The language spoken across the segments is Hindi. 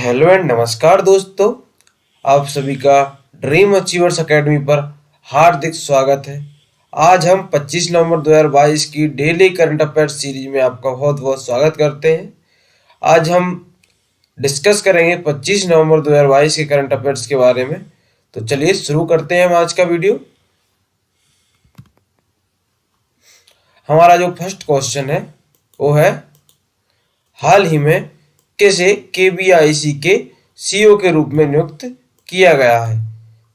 हेलो एंड नमस्कार दोस्तों। आप सभी का ड्रीम अचीवर्स एकेडमी पर हार्दिक स्वागत है। आज हम 25 नवंबर 2022 की डेली करंट अफेयर्स सीरीज में आपका बहुत बहुत स्वागत करते हैं। आज हम डिस्कस करेंगे 25 नवंबर 2022 के करंट अफेयर्स के बारे में। तो चलिए शुरू करते हैं हम आज का वीडियो। हमारा जो फर्स्ट क्वेश्चन है वो है, हाल ही में किसे केबीआईसी के सीईओ के रूप में नियुक्त किया गया है?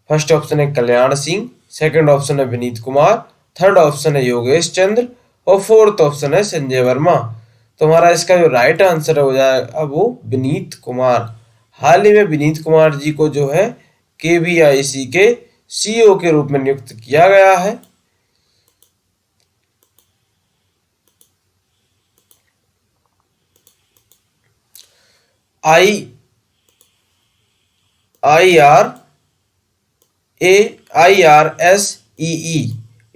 फर्स्ट ऑप्शन है कल्याण सिंह, सेकंड ऑप्शन है विनीत कुमार, थर्ड ऑप्शन है योगेश चंद्र और फोर्थ ऑप्शन है संजय वर्मा। तो हमारा इसका जो राइट आंसर हो जाएगा वो विनीत कुमार। हाल ही में विनीत कुमार जी को जो है केबीआईसी के सीईओ के रूप में नियुक्त किया गया है। IRSEE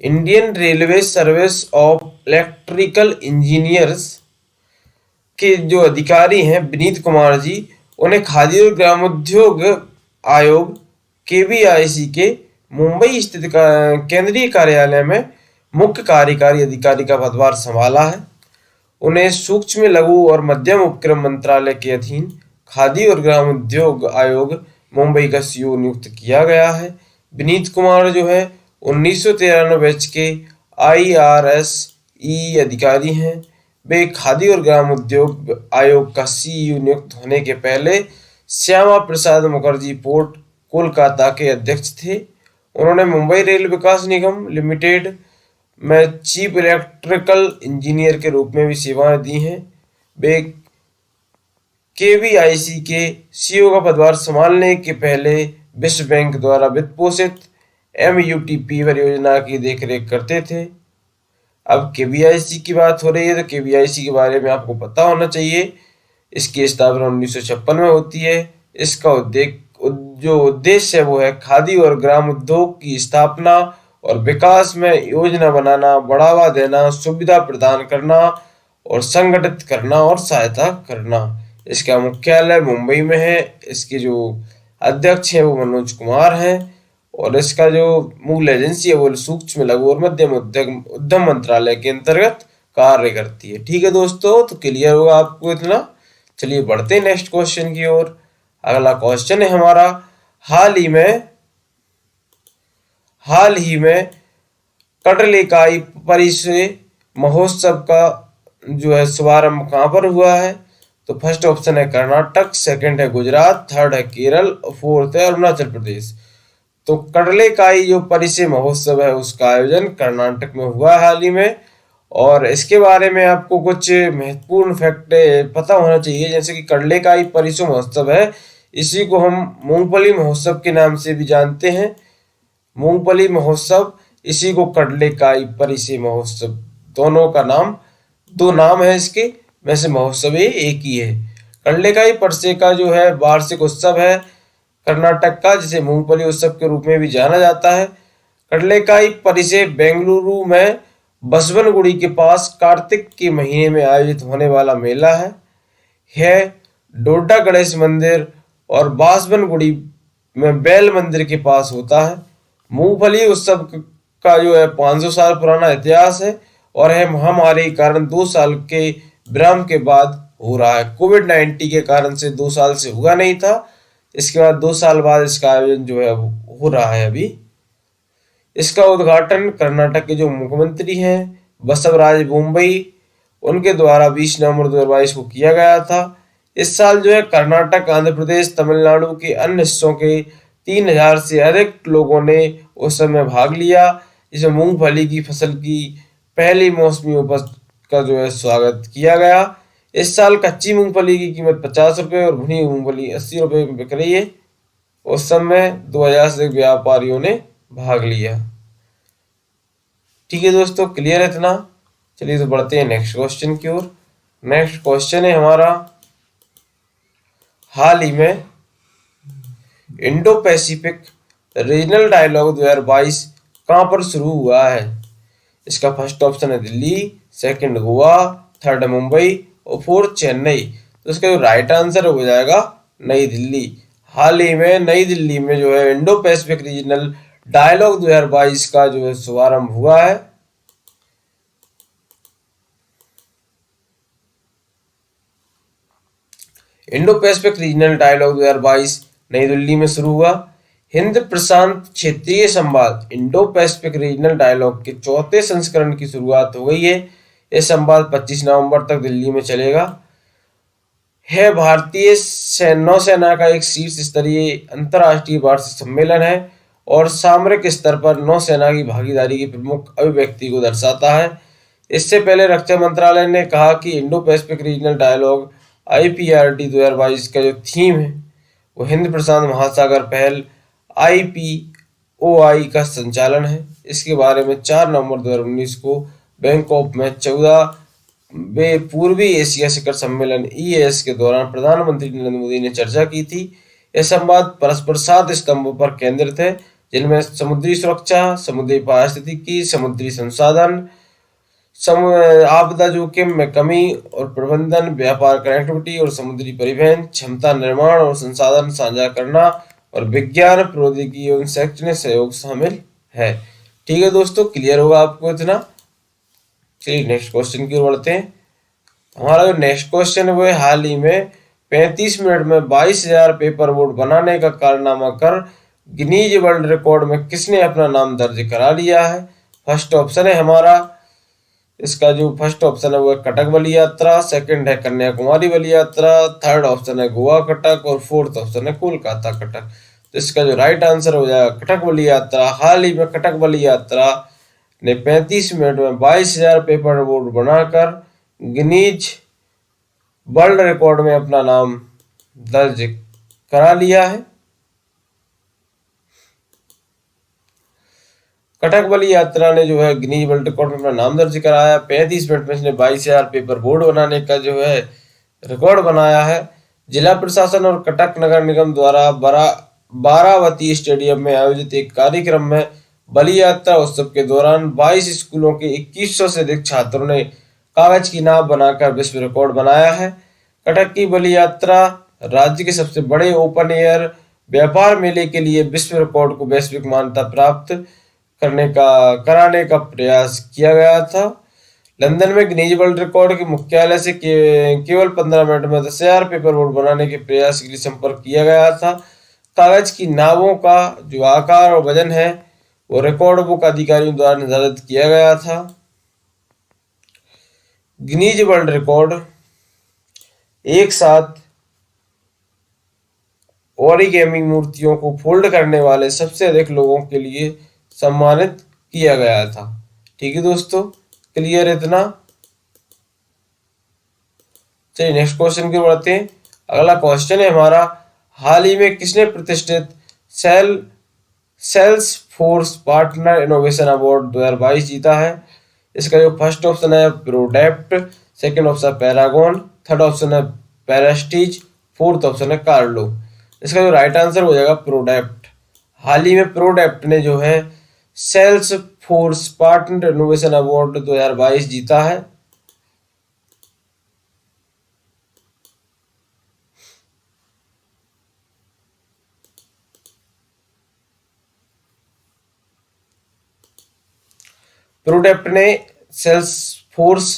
Indian railway service of electrical engineers के जो अधिकारी हैं विनीत कुमार जी, उन्हें खादी और ग्रामोद्योग आयोग केबीआईसी के मुंबई स्थित केंद्रीय कार्यालय में मुख्य कार्यकारी अधिकारी का पदभार संभाला है। उन्हें सूक्ष्म लघु और मध्यम उपक्रम मंत्रालय के अधीन खादी और ग्रामोद्योग आयोग मुंबई का सीईओ नियुक्त किया गया है। विनीत कुमार जो है 1993 बैच के IRSEE अधिकारी हैं। वे खादी और ग्रामोद्योग आयोग का सीईओ नियुक्त होने के पहले श्यामा प्रसाद मुखर्जी पोर्ट कोलकाता के अध्यक्ष थे। उन्होंने मुंबई रेल विकास निगम लिमिटेड में चीफ इलेक्ट्रिकल इंजीनियर के रूप में भी सेवाएं दी हैं। वे केबीआईसी के सीईओ का पदभार संभालने के पहले विश्व बैंक द्वारा वित्त पोषित MUTP परियोजना की देखरेख करते थे। अब केबीआईसी की बात हो रही है तो केबीआईसी के बारे में आपको पता होना चाहिए। इसकी स्थापना 1956 में होती है। इसका उद्देश्य है वो है खादी और ग्राम उद्योग की स्थापना और विकास में योजना बनाना, बढ़ावा देना, सुविधा प्रदान करना और संगठित करना और सहायता करना। इसका मुख्यालय मुंबई में है। इसके जो अध्यक्ष हैं वो मनोज कुमार हैं और इसका जो मूल एजेंसी है वो सूक्ष्म लघु और मध्यम उद्यम मंत्रालय के अंतर्गत कार्य करती है। ठीक है दोस्तों, तो क्लियर होगा आपको इतना। चलिए बढ़ते हैं नेक्स्ट क्वेश्चन की ओर। अगला क्वेश्चन है हमारा, हाल ही में कटलेकाई परिसर महोत्सव का जो है शुभारंभ कहाँ पर हुआ है? तो फर्स्ट ऑप्शन है कर्नाटक, सेकंड है गुजरात, थर्ड है केरल और फोर्थ है अरुणाचल प्रदेश। तो कटलेकाई जो परिसर महोत्सव है उसका आयोजन कर्नाटक में हुआ हाल ही में। और इसके बारे में आपको कुछ महत्वपूर्ण फैक्ट पता होना चाहिए, जैसे कि कटलेकाई परिसर महोत्सव है, इसी को हम मूंगफली महोत्सव के नाम से भी जानते हैं। मूंगफली महोत्सव, इसी को कटलेकाई परिसर महोत्सव, दोनों का नाम, दो नाम है इसके, वैसे महोत्सव ये एक ही है। कटलेकाई परिसर का जो है वार्षिक उत्सव है कर्नाटक का, जिसे मूंगफली उत्सव के रूप में भी जाना जाता है। कटलेकाई परिसर बेंगलुरु में बसवनगुड़ी के पास कार्तिक के महीने में आयोजित होने वाला मेला है। डोडा गणेश मंदिर और बासवनगुड़ी में बैल मंदिर के पास होता है। मूंगफली उत्सव का जो है 500 साल पुराना इतिहास है और है महामारी के कारण 2 साल के विराम के बाद हो रहा है। कोविड-19 के कारण से 2 साल से हुआ नहीं था। इसके बाद 2 साल बाद इसका आयोजन जो है हो रहा है अभी। इसका उद्घाटन कर्नाटक के जो मुख्यमंत्री हैं बसवराज बोम्मई, उनके द्वारा 20 नवंबर 2022 को किया गया था। इस साल जो है कर्नाटक, आंध्र प्रदेश, तमिलनाडु के अन्य हिस्सों के 3000 से अधिक लोगों ने उत्सव में भाग लिया। इसमें मूंगफली की फसल की पहली मौसमी उपज का जो है स्वागत किया गया। इस साल कच्ची मूंगफली की कीमत 50 रुपये और भुनी मूंगफली 80 रुपये में बिक रही है। उस समय 2000 से व्यापारियों ने भाग लिया। ठीक है दोस्तों, क्लियर है इतना। चलिए तो बढ़ते हैं नेक्स्ट क्वेश्चन की ओर। नेक्स्ट क्वेश्चन है हमारा, हाल ही में इंडो पैसिफिक रीजनल डायलॉग 2022 कहाँ पर शुरू हुआ है? इसका फर्स्ट ऑप्शन है दिल्ली, सेकंड गोवा, थर्ड मुंबई और फोर्थ चेन्नई। तो इसका जो राइट आंसर हो जाएगा नई दिल्ली। हाल ही में नई दिल्ली में जो है इंडो पैसिफिक रीजनल डायलॉग 2022 का जो है शुभारंभ हुआ है। इंडो पैसिफिक रीजनल डायलॉग 2022 नई दिल्ली में शुरू हुआ। हिंद प्रशांत क्षेत्रीय संवाद इंडो पैसिफिक रीजनल डायलॉग के चौथे संस्करण की शुरुआत हो गई है। यह संवाद 25 नवंबर तक दिल्ली में चलेगा। भारतीय नौसेना का एक शीर्ष स्तरीय अंतर्राष्ट्रीय वार्षिक सम्मेलन है और सामरिक स्तर पर नौसेना की भागीदारी की प्रमुख अभिव्यक्ति को दर्शाता है। इससे पहले रक्षा मंत्रालय ने कहा कि Indo Pacific regional dialogue IPRD 2022 का जो थीम है वो हिंद प्रशांत महासागर पहल IPOI का संचालन है। इसके बारे में 4 नवंबर 2019 को बैंकॉक में 14 वे पूर्वी एशिया शिखर सम्मेलन EAS के दौरान प्रधानमंत्री नरेंद्र मोदी ने चर्चा की थी। यह संवाद परस्पर 7 स्तंभों पर केंद्रित है, जिनमें समुद्री सुरक्षा, समुद्री पारिस्थितिकी, समुद्री संसाधन, आपदा जोखिम में कमी और प्रबंधन, व्यापार कनेक्टिविटी और समुद्री परिवहन, क्षमता निर्माण और संसाधन साझा करना और विज्ञान, प्रौद्योगिकी एवं शैक्षणिक सहयोग शामिल है। ठीक है दोस्तों, क्लियर होगा आपको इतना। चलिए नेक्स्ट क्वेश्चन की ओर बढ़ते हैं। हमारा जो नेक्स्ट क्वेश्चन है वो है, हाल ही में 35 मिनट में 22,000 पेपर बोट बनाने का कारनामा कर गिनीज वर्ल्ड रिकॉर्ड में किसने अपना नाम दर्ज करा लिया है? फर्स्ट ऑप्शन है हमारा, इसका जो फर्स्ट ऑप्शन है वो है कटक बलि यात्रा, सेकंड है कन्याकुमारी बलि यात्रा, थर्ड ऑप्शन है गोवा कटक और फोर्थ ऑप्शन है कोलकाता कटक। तो इसका जो राइट आंसर हो जाएगा कटक बलि यात्रा। हाल ही में कटक बलि यात्रा ने 35 मिनट में 22,000 पेपर बोट बनाकर गिनीज वर्ल्ड रिकॉर्ड में अपना नाम दर्ज करा लिया है। कटक बलि यात्रा ने जो है गिनीज वर्ल्ड रिकॉर्ड में अपना नाम दर्ज कराया। 35 मिनट में इसने 22,000 पेपर बोट बनाने का जो है रिकॉर्ड बनाया है। जिला प्रशासन और कटक नगर निगम द्वारा बारावती स्टेडियम में आयोजित एक कार्यक्रम में बलि यात्रा उत्सव के दौरान 22 स्कूलों के 2100 से अधिक छात्रों ने कागज की नाव बनाकर विश्व रिकॉर्ड बनाया है। कटक की बलि यात्रा राज्य के सबसे बड़े ओपन एयर व्यापार मेले के लिए विश्व रिकॉर्ड को वैश्विक मान्यता प्राप्त कराने का प्रयास किया गया था। लंदन में गिनीज वर्ल्ड रिकॉर्ड के मुख्यालय से केवल 15 मिनट में 10,000 पेपर बोट बनाने के प्रयास के लिए संपर्क किया गया था। कागज की नावों का जो आकार और वजन है वो रिकॉर्ड बुक अधिकारियों द्वारा निर्धारित किया गया था। गिनीज वर्ल्ड रिकॉर्ड एक साथ ओरिगेमी मूर्तियों को फोल्ड करने वाले सबसे अधिक लोगों के लिए सम्मानित किया गया था। ठीक है दोस्तों, क्लियर इतना। चलिए नेक्स्ट क्वेश्चन की ओर बढ़ते हैं। अगला क्वेश्चन है हमारा, हाल ही में किसने प्रतिष्ठित Salesforce partner innovation award 2022 जीता है? इसका जो फर्स्ट ऑप्शन है Prodapt, second option Paragon, third option है पैरास्टीज, फोर्थ ऑप्शन है कार्लो। इसका जो राइट आंसर हो जाएगा प्रोडेप्ट। हाल ही में प्रोडेप्ट ने जो है Salesforce partner innovation award 2022 जीता है। प्रोडेप्ट ने Salesforce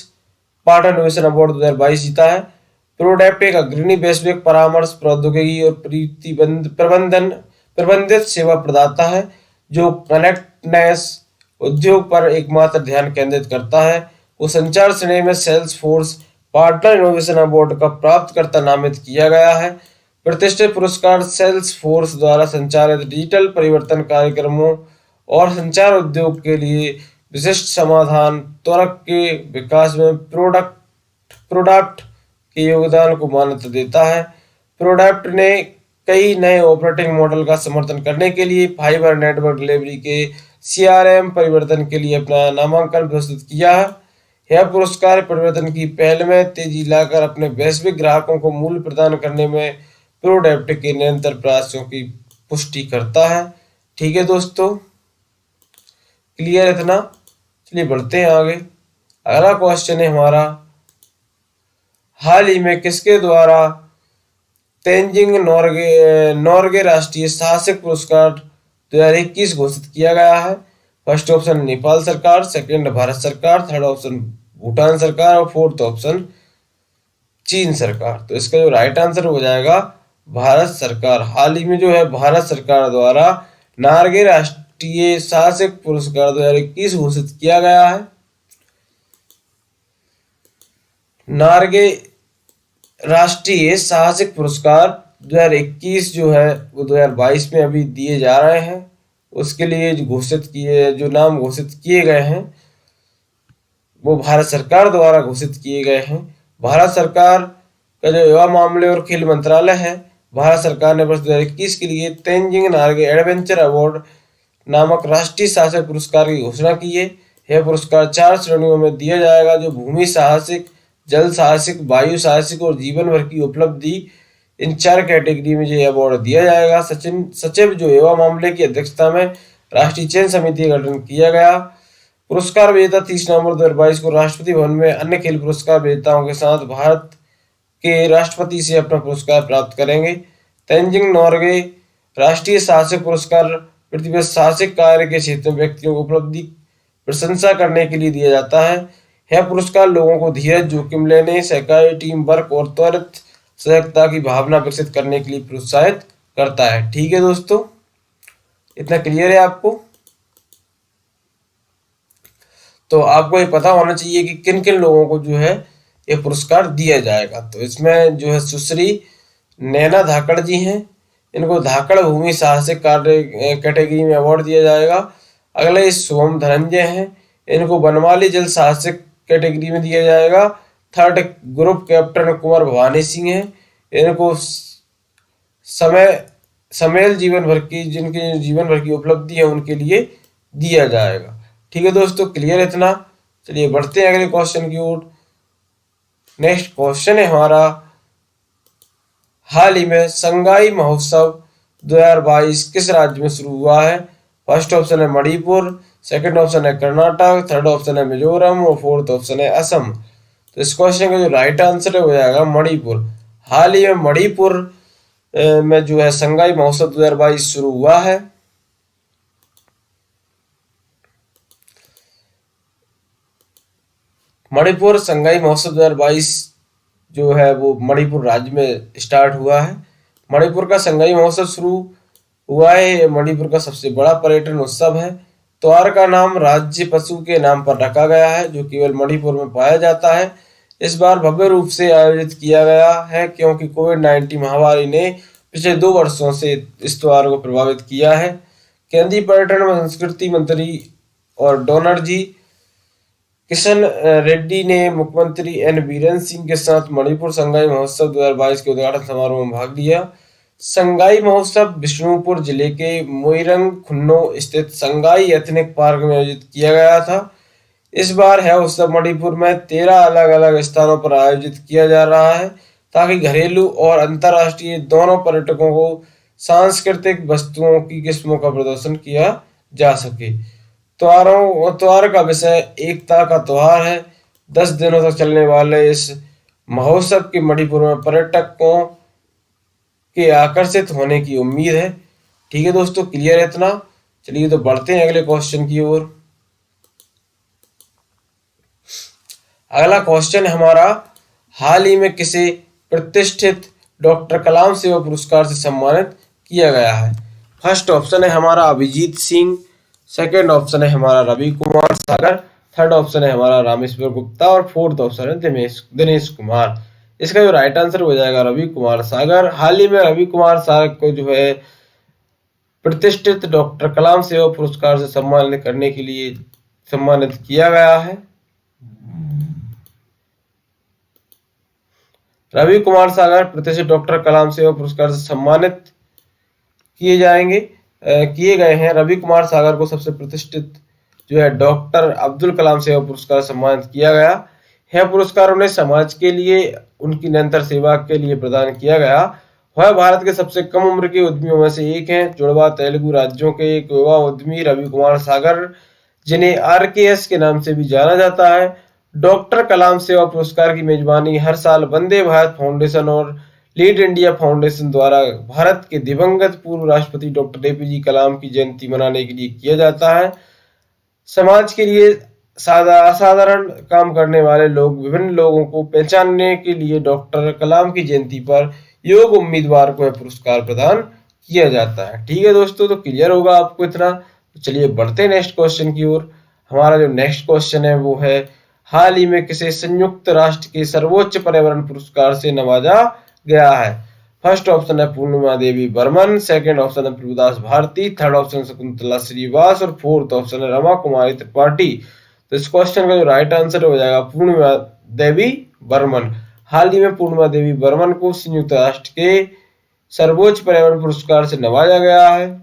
partner innovation award 2022 जीता है। प्रोडेप्ट एक अग्रणी वैश्विक परामर्श प्रौद्योगिकी और प्रबंधित सेवा प्रदाता है जो कनेक्टनेस उद्योग पर एकमात्र ध्यान केंद्रित करता है। वो संचार श्रेणी में Salesforce partner innovation award का प्राप्तकर्ता नामित किया गया है। प्रतिष्ठित पुरस्कार सेल्स फोर्स द्वारा संचालित डिजिटल परिवर्तन कार्यक्रमों और संचार उद्योग के लिए विशिष्ट समाधान त्वरक के विकास में प्रोडक्ट के योगदान को मान्यता देता है। प्रोडक्ट ने कई नए ऑपरेटिंग मॉडल का समर्थन करने के लिए फाइबर नेटवर्क डिलीवरी के CRM परिवर्तन के लिए अपना नामांकन प्रस्तुत किया है। यह पुरस्कार परिवर्तन की पहल में तेजी लाकर अपने वैश्विक ग्राहकों को मूल्य प्रदान करने में प्रोडक्ट के निरंतर प्रयासों की पुष्टि करता है। ठीक है दोस्तों, क्लियर इतना। चलिए बढ़ते हैं आगे। अगला क्वेश्चन है हमारा, हाल ही में किसके द्वारा तेंजिंग नोर्गे राष्ट्रीय साहसिक पुरस्कार 2021 घोषित किया गया है? फर्स्ट ऑप्शन नेपाल सरकार, सेकंड भारत सरकार, थर्ड ऑप्शन भूटान सरकार और फोर्थ ऑप्शन चीन सरकार। तो इसका जो राइट आंसर हो जाएगा भारत सरकार। हाल ही में जो है भारत सरकार द्वारा नॉर्गे राष्ट्रीय साहसिक पुरस्कार 2021 घोषित किया गया है। नॉर्गे राष्ट्रीय साहसिक पुरस्कार 2021 जो है वो 2022 में अभी दिए जा रहे हैं। उसके लिए जो नाम घोषित किए गए हैं वो भारत सरकार द्वारा घोषित किए गए हैं। भारत सरकार का जो युवा मामले और खेल मंत्रालय है, भारत सरकार ने वर्ष 2021 के लिए तेंजिंग नॉर्गे एडवेंचर अवार्ड नामक राष्ट्रीय साहसिक पुरस्कार की घोषणा की है। यह पुरस्कार 4 श्रेणियों में दिया जाएगा, जो भूमि साहसिक, जल साहसिक, वायु साहसिक और जीवन भर की उपलब्धि, इन 4 कैटेगरी में ये अवार्ड दिया जाएगा। सचिव जो युवा मामले की अध्यक्षता में राष्ट्रीय चयन समिति का गठन किया गया। पुरस्कार विजेता 30 नवंबर 2022 को राष्ट्रपति भवन में अन्य खेल पुरस्कार विजेताओं के साथ भारत के राष्ट्रपति से अपना पुरस्कार प्राप्त करेंगे। तेंजिंग नॉर्गे राष्ट्रीय साहसिक पुरस्कार पृथ्वी पर साहसिक कार्य के क्षेत्र में व्यक्तियों को उपलब्धि प्रशंसा करने के लिए दिया जाता है। यह पुरस्कार लोगों को धीरज, जोखिम लेने, सहकारी, टीम वर्क और त्वरित सहयोगिता की भावना विकसित करने के लिए प्रोत्साहित करता है। ठीक है दोस्तों, इतना क्लियर है आपको? तो आपको ये पता होना चाहिए कि किन किन लोगों को जो है ये पुरस्कार दिया जाएगा। तो इसमें जो है सुश्री नैना धाकड़ जी हैं, इनको धाकड़ भूमि साहसिक कार्य कैटेगरी में अवार्ड दिया जाएगा। अगले सोम धनंजय हैं, इनको बनमाली जल साहसिक कैटेगरी में दिया जाएगा। थर्ड ग्रुप कैप्टन कुंवर भवानी सिंह हैं, इनको समेल जिनके जीवन भर की उपलब्धि है उनके लिए दिया जाएगा। ठीक है दोस्तों, क्लियर इतना? चलिए बढ़ते हैं अगले क्वेश्चन की ओर। नेक्स्ट क्वेश्चन है हमारा, हाल ही में संगाई महोत्सव 2022 किस राज्य में शुरू हुआ है? फर्स्ट ऑप्शन है मणिपुर, सेकंड ऑप्शन है कर्नाटक, थर्ड ऑप्शन है मिजोरम और फोर्थ ऑप्शन है असम। तो इस क्वेश्चन का जो राइट आंसर है हो जाएगा मणिपुर। हाल ही में मणिपुर में जो है संगाई महोत्सव 2022 शुरू हुआ है। मणिपुर संगाई महोत्सव 2022 जो है वो मणिपुर राज्य में स्टार्ट हुआ है। मणिपुर का संगाई महोत्सव शुरू हुआ है। ये मणिपुर का सबसे बड़ा पर्यटन उत्सव है। त्योहार का नाम राज्य पशु के नाम पर रखा गया है, जो केवल मणिपुर में पाया जाता है। इस बार भव्य रूप से आयोजित किया गया है क्योंकि कोविड-19 महामारी ने पिछले 2 वर्षों से इस त्योहार को प्रभावित किया है। केंद्रीय पर्यटन व संस्कृति मंत्री और डोनर जी किशन रेड्डी ने मुख्यमंत्री एन बीरेन सिंह के साथ मणिपुर संगाई महोत्सव 2022 के उद्घाटन समारोह में भाग लिया। संगाई महोत्सव बिष्णुपुर जिले के मोइरंग खुन्नो स्थित संगाई एथनिक पार्क में आयोजित किया गया था। इस बार यह उत्सव मणिपुर में 13 अलग अलग स्थानों पर आयोजित किया जा रहा है ताकि घरेलू और अंतर्राष्ट्रीय दोनों पर्यटकों को सांस्कृतिक वस्तुओं की किस्मों का प्रदर्शन किया जा सके। त्योहार का विषय एकता का त्योहार है। 10 दिनों तक चलने वाले इस महोत्सव के मणिपुर में पर्यटकों के आकर्षित होने की उम्मीद है। ठीक है दोस्तों, क्लियर है इतना? चलिए तो बढ़ते हैं अगले क्वेश्चन की ओर। अगला क्वेश्चन है हमारा, हाल ही में किसे प्रतिष्ठित डॉक्टर कलाम सेवा पुरस्कार से सम्मानित किया गया है? फर्स्ट ऑप्शन है हमारा अभिजीत सिंह, सेकंड ऑप्शन है हमारा रवि कुमार सागर, थर्ड ऑप्शन है हमारा रामेश्वर गुप्ता और फोर्थ ऑप्शन है दिनेश कुमार। इसका जो राइट आंसर हो जाएगा रवि कुमार सागर। हाल ही में रवि कुमार सागर को जो है प्रतिष्ठित डॉक्टर कलाम सेवा पुरस्कार से सम्मानित करने के लिए सम्मानित किया गया है। रवि कुमार सागर प्रतिष्ठित डॉक्टर कलाम सेवा पुरस्कार से सम्मानित किए गए हैं। रवि कुमार सागर को सबसे प्रतिष्ठित जो है डॉक्टर अब्दुल कलाम सेवा पुरस्कार सम्मानित किया गया। यह पुरस्कार उन्हें समाज के लिए उनकी निरंतर सेवा के लिए प्रदान किया गया। वह भारत के सबसे कम उम्र के उद्यमियों में से एक हैं। जुड़वा तेलुगु राज्यों के एक युवा उद्यमी रवि कुमार सागर, जिन्हें RKS के नाम से भी जाना जाता है, डॉक्टर कलाम सेवा पुरस्कार की मेजबानी हर साल वंदे भारत फाउंडेशन और लीड इंडिया फाउंडेशन द्वारा भारत के दिवंगत पूर्व राष्ट्रपति डॉक्टर APJ कलाम की जयंती मनाने के लिए किया जाता है। समाज के लिए असाधारण काम करने वाले लोग विभिन्न लोगों को पहचानने के लिए डॉक्टर कलाम की जयंती पर योग्य उम्मीदवार को यह पुरस्कार प्रदान किया जाता है। ठीक है दोस्तों, तो क्लियर होगा आपको इतना। तो चलिए बढ़ते हैं नेक्स्ट क्वेश्चन की ओर। हमारा जो नेक्स्ट क्वेश्चन है वो है, हाल ही में किसे संयुक्त राष्ट्र के सर्वोच्च पर्यावरण पुरस्कार से नवाजा गया है? फर्स्ट ऑप्शन है पूर्णिमा देवी बर्मन, सेकंड ऑप्शन है प्रभुदास भारती, थर्ड ऑप्शन शकुंतला श्रीवास और फोर्थ ऑप्शन है रमा कुमारी त्रिपाठी। तो इस क्वेश्चन का जो राइट आंसर हो जाएगा पूर्णिमा देवी बर्मन। हाल ही में पूर्णिमा देवी बर्मन को संयुक्त राष्ट्र के सर्वोच्च पर्यावरण पुरस्कार से नवाजा गया है।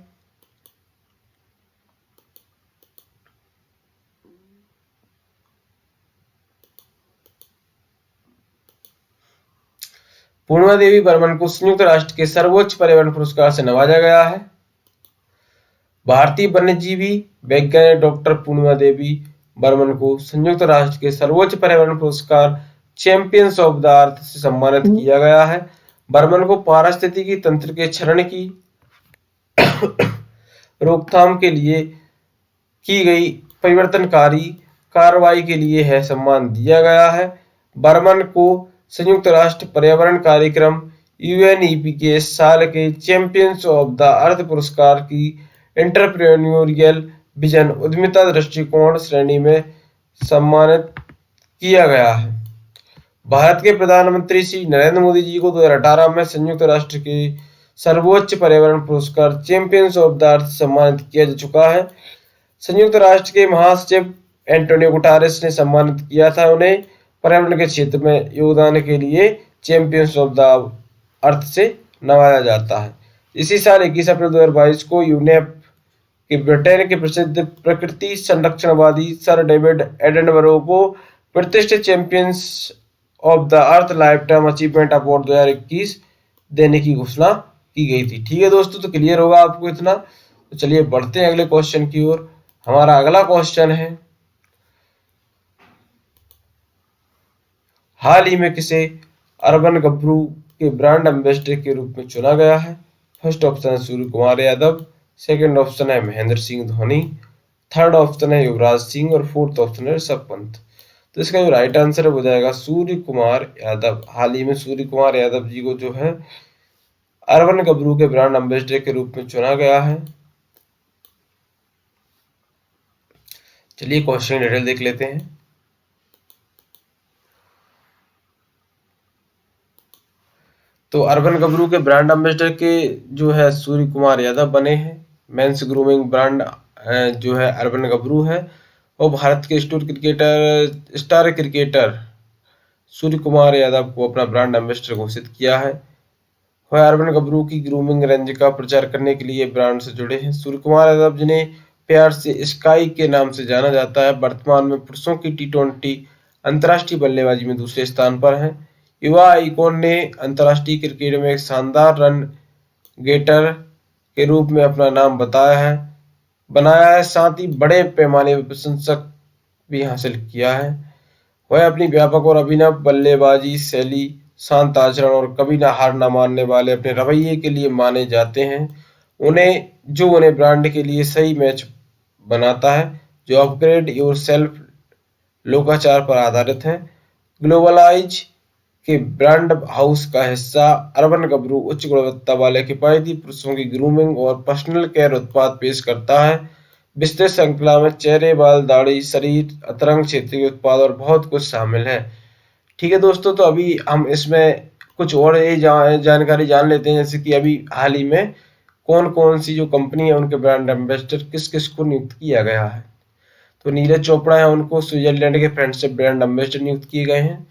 पूर्णिमा देवी बर्मन को संयुक्त राष्ट्र के सर्वोच्च पर्यावरण पुरस्कार से नवाजा गया है। भारतीय वन्यजीवी वैज्ञानिक डॉक्टर पूर्णिमा देवी बर्मन को संयुक्त राष्ट्र के सर्वोच्च पर्यावरण पुरस्कार चैंपियंस ऑफ द अर्थ से सम्मानित किया गया है। बर्मन को पारिस्थितिकी तंत्र के क्षरण की रोकथाम के लिए की गई परिवर्तनकारी कार्रवाई के लिए है सम्मान दिया गया है। बर्मन को संयुक्त राष्ट्र पर्यावरण कार्यक्रम UNEP के साल के चैंपियंस ऑफ द अर्थ पुरस्कार की एंटरप्रेन्योरियल विजन उद्यमिता दृष्टिकोण श्रेणी में सम्मानित किया गया है। भारत के प्रधानमंत्री श्री नरेंद्र मोदी जी को 2018 में संयुक्त राष्ट्र के सर्वोच्च पर्यावरण पुरस्कार चैंपियंस ऑफ द अर्थ सम्मानित किया जा चुका है। संयुक्त राष्ट्र के महासचिव एंटोनियो गुटारेस ने सम्मानित किया था उन्हें पर्यावरण के क्षेत्र में योगदान के लिए चैंपियंस ऑफ द अर्थ से नवाजा जाता है। इसी साल 21 अप्रैल 2022 को यूनेप के ब्रिटेन के प्रसिद्ध प्रकृति संरक्षणवादी सर डेविड एटनबरो को प्रतिष्ठित champions of the earth life time achievement award 2021 देने की घोषणा की गई थी। ठीक है दोस्तों, तो क्लियर होगा आपको इतना। तो चलिए बढ़ते हैं अगले क्वेश्चन की ओर। हमारा अगला क्वेश्चन है, हाल ही में किसे अर्बन गब्रू के ब्रांड एम्बेसडर के रूप में चुना गया है? फर्स्ट ऑप्शन है सूर्य कुमार यादव, सेकंड ऑप्शन है महेंद्र सिंह धोनी, थर्ड ऑप्शन है युवराज सिंह और फोर्थ ऑप्शन है ऋषभ पंत। तो इसका जो राइट आंसर हो जाएगा सूर्य कुमार यादव। हाल ही में सूर्य कुमार यादव जी को जो है अर्बन गब्रू के ब्रांड एम्बेसडर के रूप में चुना गया है। चलिए क्वेश्चन डिटेल देख लेते हैं। तो अर्बन गब्रू के ब्रांड एम्बेसडर के जो है सूर्य कुमार यादव बने हैं। मेंस ग्रूमिंग ब्रांड जो है अर्बन गब्रू है और भारत के स्टार क्रिकेटर सूर्य कुमार यादव को अपना ब्रांड एम्बेसडर घोषित किया है। वह अर्बन गब्रू की ग्रूमिंग रेंज का प्रचार करने के लिए ब्रांड से जुड़े हैं। सूर्य कुमार यादव जिन्हें प्यार से स्काई के नाम से जाना जाता है, वर्तमान में पुरुषों की T20 अंतर्राष्ट्रीय बल्लेबाजी में दूसरे स्थान पर हैं। युवा आइकॉन ने अंतर्राष्ट्रीय क्रिकेट में एक शानदार रन गेटर के रूप में अपना नाम बनाया है, साथ ही बड़े पैमाने पर प्रशंसक भी हासिल किया है। वह अपनी व्यापक और अभिनव बल्लेबाजी शैली, शांत आचरण और कभी ना हार ना मानने वाले अपने रवैये के लिए माने जाते हैं। उन्हें ब्रांड के लिए सही मैच बनाता है, जो अपग्रेड योर सेल्फ लोकाचार पर आधारित है। ग्लोबलाइज के ब्रांड हाउस का हिस्सा अर्बन गब्रू उच्च गुणवत्ता वाले किफायती पुरुषों की ग्रूमिंग और पर्सनल केयर उत्पाद पेश करता है। विस्तृत श्रृंखला में चेहरे, बाल, दाढ़ी, शरीर, अंतरंग क्षेत्र के उत्पाद और बहुत कुछ शामिल है। ठीक है दोस्तों, तो अभी हम इसमें कुछ और जानकारी जान लेते हैं, जैसे कि अभी हाल ही में कौन कौन सी जो कंपनी है उनके ब्रांड एम्बेसडर किस किस को नियुक्त किया गया है। तो नीरज चोपड़ा है, उनको स्विट्जरलैंड के फ्रेंडशिप ब्रांड एम्बेसडर नियुक्त किए गए हैं।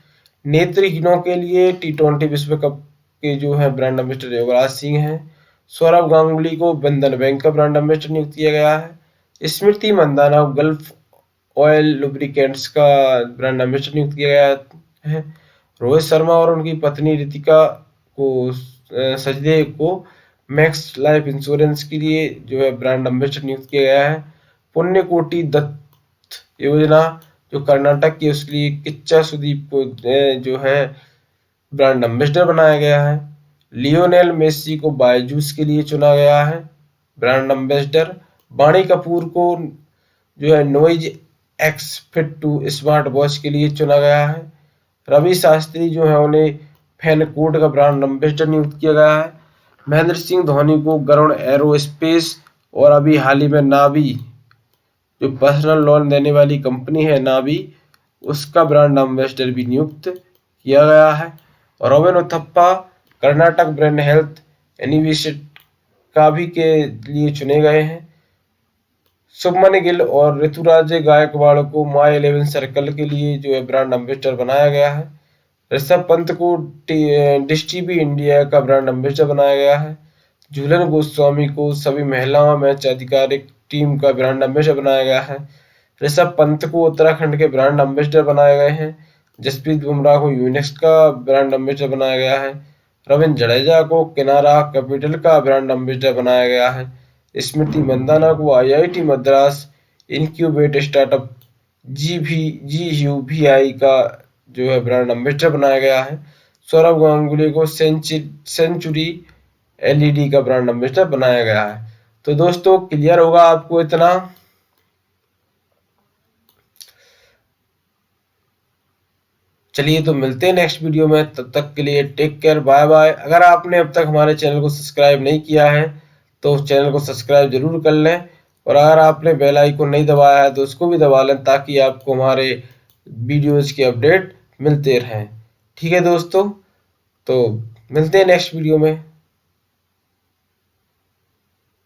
नेत्रहीनों के लिए T20 विश्व कप के जो है ब्रांड एम्बेसडर युवराज सिंह हैं। सौरभ गांगुली को बंधन बैंक का ब्रांड एम्बेसडर नियुक्त किया गया है। स्मृति मंदाना को गल्फ ऑयल लुब्रिकेंट्स का ब्रांड एम्बेसडर नियुक्त किया गया है। रोहित शर्मा और उनकी पत्नी रितिका को सचदेव को मैक्स लाइफ इंश्योरेंस के लिए जो है ब्रांड एम्बेसडर नियुक्त किया गया है। पुण्यकोटि दत्त योजना जो कर्नाटक की, उसके लिए किच्चा सुदीप को जो है ब्रांड एम्बेसडर बनाया गया है। लियोनेल मेसी को बायजूस के लिए चुना गया है ब्रांड एम्बेसडर। वाणी कपूर को जो है noise x fit 2 smart watch के लिए चुना गया है। रवि शास्त्री जो है उन्हें फैनकोट का ब्रांड एम्बेसडर नियुक्त किया गया है। महेंद्र सिंह धोनी को गरुड़ एरोस्पेस और अभी हाल ही में नावी जो पर्सनल लोन देने वाली कंपनी है नावी, उसका ब्रांड एम्बेसडर भी नियुक्त किया गया है। और robin Uthappa Karnataka brain health initiative का भी के लिए चुने गए हैं। शुभमन गिल और ऋतुराज गायकवाड़ को माई 11 सर्कल के लिए जो है ब्रांड एम्बेसडर बनाया गया है। ऋषभ पंत को डिश टीवी इंडिया का ब्रांड एम्बेसडर बनाया गया है। झूलन गोस्वामी को सभी महिला मैच आधिकारिक टीम का ब्रांड एम्बेसडर बनाया गया है। ऋषभ पंत को उत्तराखंड के ब्रांड एम्बेसडर बनाए गए हैं। जसप्रीत बुमराह को यूनिक्स का ब्रांड एम्बेसडर बनाया गया है। रविंद्र जडेजा को किनारा कैपिटल का ब्रांड एम्बेसडर बनाया गया है। स्मृति मंदाना को IIT Madras incubate startup GUVI का जो है ब्रांड एम्बेसडर बनाया गया है। सौरभ गांगुली को सेंचुरी LED का ब्रांड एम्बेसडर बनाया गया है। तो दोस्तों क्लियर होगा आपको इतना। चलिए तो मिलते हैं नेक्स्ट वीडियो में, तब तक के लिए टेक केयर, बाय बाय। अगर आपने अब तक हमारे चैनल को सब्सक्राइब नहीं किया है तो चैनल को सब्सक्राइब जरूर कर लें, और अगर आपने बेल आइकन नहीं दबाया है तो उसको भी दबा लें ताकि आपको हमारे वीडियोज़ के अपडेट मिलते रहें। ठीक है दोस्तों, तो मिलते हैं नेक्स्ट वीडियो में।